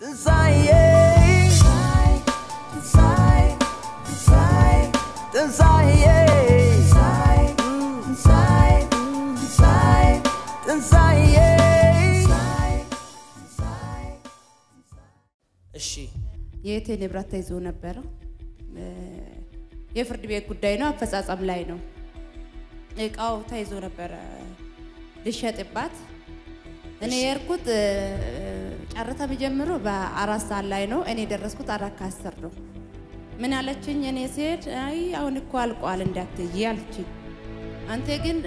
እሺ የቴ ንብረት ተይዞ ነበር የፍርድ ቤት ጉዳይ ነው አፈጻጸም ላይ ነው እቃው ተይዞ ነበር ልሸጥባት እኔ የርኩት ጨረታ በጀምሮ በ4 ሰዓት ላይ ነው እኔ ደረስኩት 4:10 ነው ምን አለችኝ እኔ ሲሄድ አይ አሁን እኮ አልቋል እንዳትይ አለችኝ አንተ ግን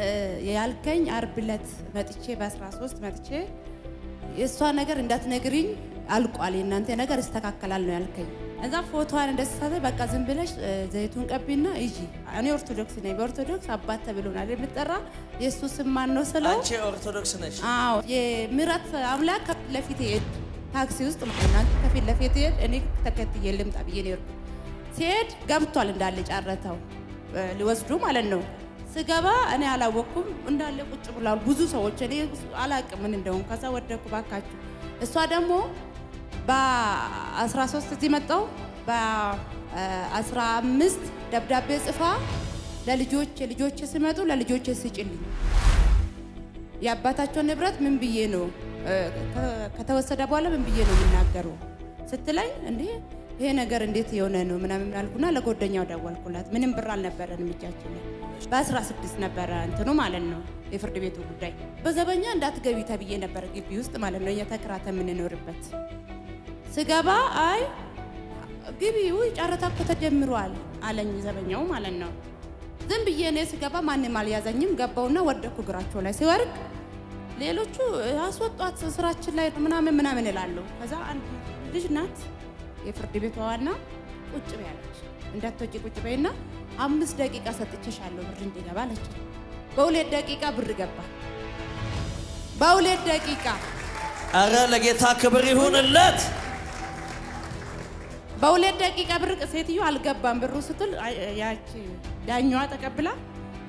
ያልከኝ አርብለት መጥቼ በ13 መጥቼ የሷ ነገር እንዳትነግሪኝ አልቋል እናንተ ነገር ይስተካከላል ነው ያልከኝ እዛ ፎቶዋን እንደሰሰተ በቃ ዝም ብለሽ ዘይቱን ቀቢና እጂ እኔ ኦርቶዶክስ ነኝ በኦርቶዶክስ አባት ተብሎናል የምትጠራ ኢየሱስ ማን ነው ስለው አንቺ ኦርቶዶክስ ነሽ አዎ የምረት አምላክ ለፊት ታክሲ ውስጥ ማለት ከፊት ለፊት እኔ ተከትዬ ልምጣ ብዬ ነው ሲሄድ ገብቷል እንዳለ ጫረታው ሊወስዱ ማለት ነው ስገባ እኔ አላወኩም እንዳለ ቁጭ ብሏል ብዙ ሰዎች እኔ አላቅም ምን እንደሆነ ከዛ ወደኩ ባካችሁ እሷ ደግሞ በ13 እዚህ መጣው በ15 ደብዳቤ ጽፋ ለልጆች ሲመጡ ለልጆች ሲጭልኝ ያባታቸው ንብረት ምን ብዬ ነው ከተወሰደ በኋላ ምን ብዬ ነው የምናገረው ስትለኝ እንዴ ይሄ ነገር እንዴት የሆነ ነው ምናምን አልኩና ለጎደኛው ደወልኩላት ምንም ብር አልነበረንም እጃችን በ16 ነበር እንትኑ ማለት ነው የፍርድ ቤቱ ጉዳይ በዘበኛ እንዳትገቢ ተብዬ ነበር ግቢ ውስጥ ማለት ነው የተከራተ ምን እንኖርበት ስገባ አይ ግቢው ጨረታ እኮ ተጀምሯል አለኝ ዘበኛው ማለት ነው ዝም ብዬ እኔ ስገባ ማንንም አልያዘኝም ገባውና ወደኩ ግራቸው ላይ ሲወርቅ ሌሎቹ አስወጣት ስራችን ላይ ምናምን ይላሉ ከዛ አንድ ልጅ ናት የፍርድ ቤቷ ዋና ቁጭ በያለች እንዳትወጪ ቁጭ በይና 5 ደቂቃ ሰጥቼሻለሁ ብር እንዲገባ አለች በ2 ደቂቃ ብር ገባ በ2 ደቂቃ አረ ለጌታ ክብር ይሁንለት በ2 ደቂቃ ብር ሴትዮ አልገባም ብሩ ስትል ያቺ ዳኛዋ ተቀብላ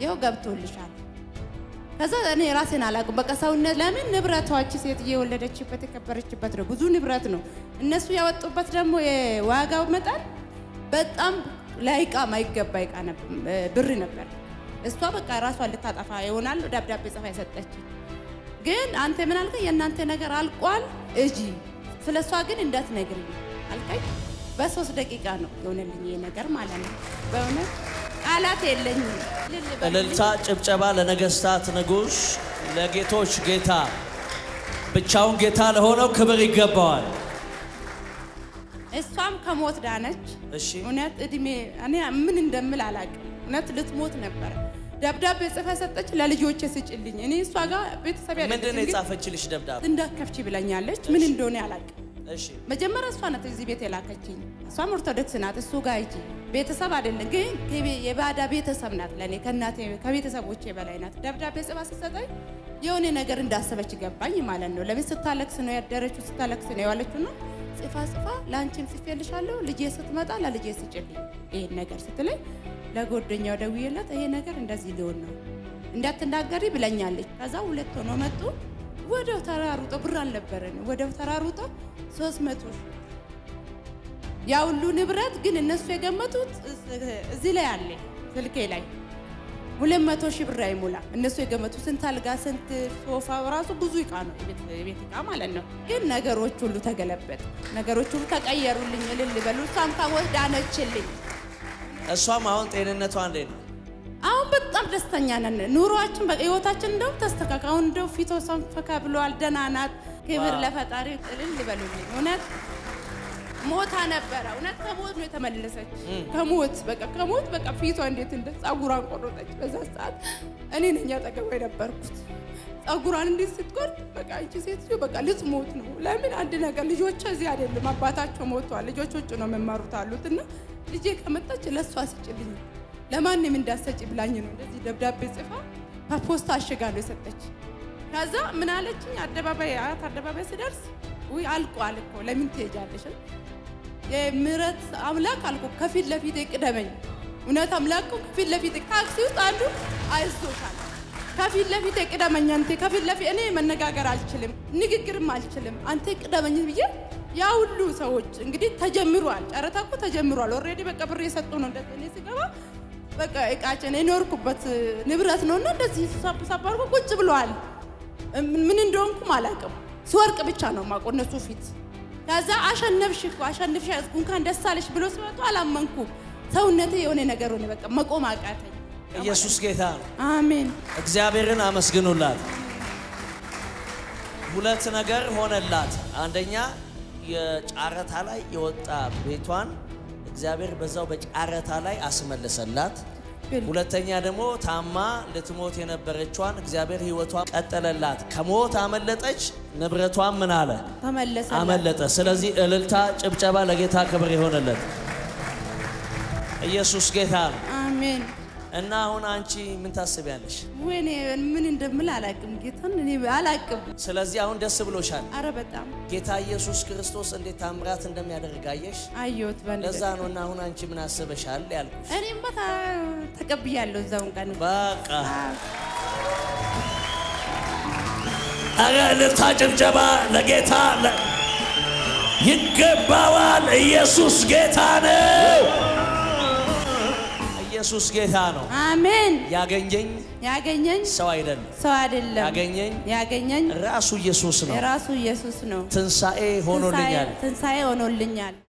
ይሄው ገብቶልሻል ከዛ እኔ ራሴን አላውቅም በቃ ሰውነት ለምን ንብረቷች ሴትዮ የወለደችበት የከበረችበት ነው ብዙ ንብረት ነው እነሱ ያወጡበት ደግሞ የዋጋው መጠን በጣም ላይቃ ማይገባ ይቃ ነበር ብር ነበር እሷ በቃ ራሷን ልታጠፋ ይሆናል ደብዳቤ ጽፋ ያሰጠች ግን አንተ ምን አልከኝ የናንተ ነገር አልቋል እጂ ስለሷ ግን እንዳትነግሪኝ አልከኝ በ3 ደቂቃ ነው የሆነልኝ ይሄ ነገር ማለት ነው በእውነት ቃላት የለኝም እልልታ ጭብጨባ ለነገስታት ንጉስ ለጌቶች ጌታ ብቻውን ጌታ ለሆነው ክብር ይገባዋል እሷም ከሞት ዳነች እሺ እውነት እድሜ እኔ ምን እንደምል አላቅም እውነት ልትሞት ነበር ደብዳቤ ጽፋ ሰጠች ለልጆቼ ስጭልኝ እኔ እሷ ጋር ቤተሰብ ያለች ምንድነው የጻፈችልሽ ደብዳቤ እንዳከፍቺ ብላኛለች ምን እንደሆነ አላቅም እሺ መጀመሪያ እሷ ናት እዚህ ቤት የላከችኝ እሷም ኦርቶዶክስ ናት እሱ ጋር እጂ ቤተሰብ አይደለም ግን የባዳ ቤተሰብ ናት ለኔ ከናቴ ከቤተሰቦቼ በላይ ናት ደብዳቤ ጽፋ ሰጠኝ የሆነ ነገር እንዳሰበች ገባኝ ማለት ነው ለቤት ስታለክስ ነው ያደረችው ስታለክስ ነው ያለችውና ጽፋ ላንቺም ጽፌልሻለሁ ልጄ ስትመጣ ለልጄ ስጭልኝ ይሄን ነገር ስትለኝ ለጎደኛው ደውዬላት ይሄ ነገር እንደዚህ ሊሆን ነው እንዳትናገሪ ብለኛለች ከዛ ሁለት ሆኖ መጡ ወደው ተራሩጦ ብር አልነበረን ወደው ተራሩጦ 300 ያ ሁሉ ንብረት ግን እነሱ የገመቱት እዚህ ላይ አለ ስልኬ ላይ 200,000 ብር አይሞላ እነሱ የገመቱ ስንት አልጋ ስንት ሶፋ ራሱ ብዙ ይቃ ነው ቤት ይቃ ማለት ነው ግን ነገሮች ሁሉ ተገለበጠ ነገሮች ሁሉ ተቀየሩልኝ እልል በሉ ሳም ካወዳነችልኝ እሷም አሁን ጤንነቷ እንዴት ነው አሁን በጣም ደስተኛ ነን ኑሮአችን በህይወታችን እንደው ተስተካክለው እንደው ፊቶ ሰንፈካ ብሏል ደናናት ክብር ለፈጣሪ እልል በሉልኝ እውነት ሞታ ነበር እውነት ከሞት ነው የተመለሰች ከሞት በቃ ፊቷ እንዴት እንደ ጻጉራን ቆረጠች በዛ ሰዓት እኔ ነኝ ያጠገበ የነበርኩት ጻጉራን እንዴት ስትቆርጥ በቃ እቺ ሴትዮ በቃ ልትሞት ነው ለምን አንድ ነገር ልጆቿ እዚህ አይደለም አባታቸው ሞቷል ልጆች ውጭ ነው መማሩት አሉትና ልጄ ከመጣች ለሷ ስጭልኝ ለማንም እንዳሰጭ ብላኝ ነው እንደዚህ ደብዳቤ ጽፋ ፖስታ አሽጋ ነው የሰጠች ከዛ ምን አለችኝ አደባባይ ሲደርስ ወይ አልቋል እኮ ለምን ትሄጃለሽ የምረት አምላክ አልኩ ከፊት ለፊት ይቅደመኝ እውነት አምላክ ከፊት ለፊት ታክሲ ውስጥ አንዱ አይዞሻል ከፊት ለፊት ቅደመኝ አንተ ከፊት ለፊት እኔ መነጋገር አልችልም ንግግርም አልችልም አንተ ቅደመኝ ብዬ ያ ሁሉ ሰዎች እንግዲህ ተጀምሯል ጨረታ እኮ ተጀምሯል ኦሬዲ በቃ ብር የሰጡ ነው እንደዚህ ሲገባ በቃ እቃችን የኖርኩበት ንብረት ነውና እንደዚህ ሳባርኩ ቁጭ ብለዋል ምን እንደሆንኩ ማላቀም ሲወርቅ ብቻ ነው ማቆነሱ ፊት ከዛ አሸነፍሽ እንኳን ደስ አለሽ ብሎ ሲወጡ አላመንኩ ሰውነቴ የሆነ ነገር ሆነ በቃ መቆም አቃተኝ ኢየሱስ ጌታ ነው አሜን እግዚአብሔርን አመስግኑላት ሁለት ነገር ሆነላት አንደኛ የጫረታ ላይ የወጣ ቤቷን እግዚአብሔር በዛው በጫረታ ላይ አስመለሰላት ሁለተኛ ደግሞ ታማ ለትሞት የነበረችዋን እግዚአብሔር ህይወቷን ቀጠለላት ከሞት አመለጠች ንብረቷን ምን አለ አመለጠ ስለዚህ እልልታ ጭብጨባ ለጌታ ክብር ይሆንለት ኢየሱስ ጌታ ነው አሜን እና አሁን አንቺ ምን ታስቢያለሽ ወይኔ ምን እንደምል አላቅም ጌታን እኔ አላቅም ስለዚህ አሁን ደስ ብሎሻል አረ በጣም ጌታ ኢየሱስ ክርስቶስ እንዴት ታምራት እንደሚያደርጋየሽ አየሁት ለዛ ነውና አሁን አንቺ ምን አስበሻል ያልኩሽ እኔም ተቀብያለሁ እዛውን ቀን በቃ አረ ለታጭብጨባ ለጌታ ይገባዋል ኢየሱስ ጌታ ነው ኢየሱስ ጌታ ነው አሜን ያገኘኝ ሰው አይደለም ያገኘኝ ራሱ ኢየሱስ ነው ትንሳኤ ሆኖልኛል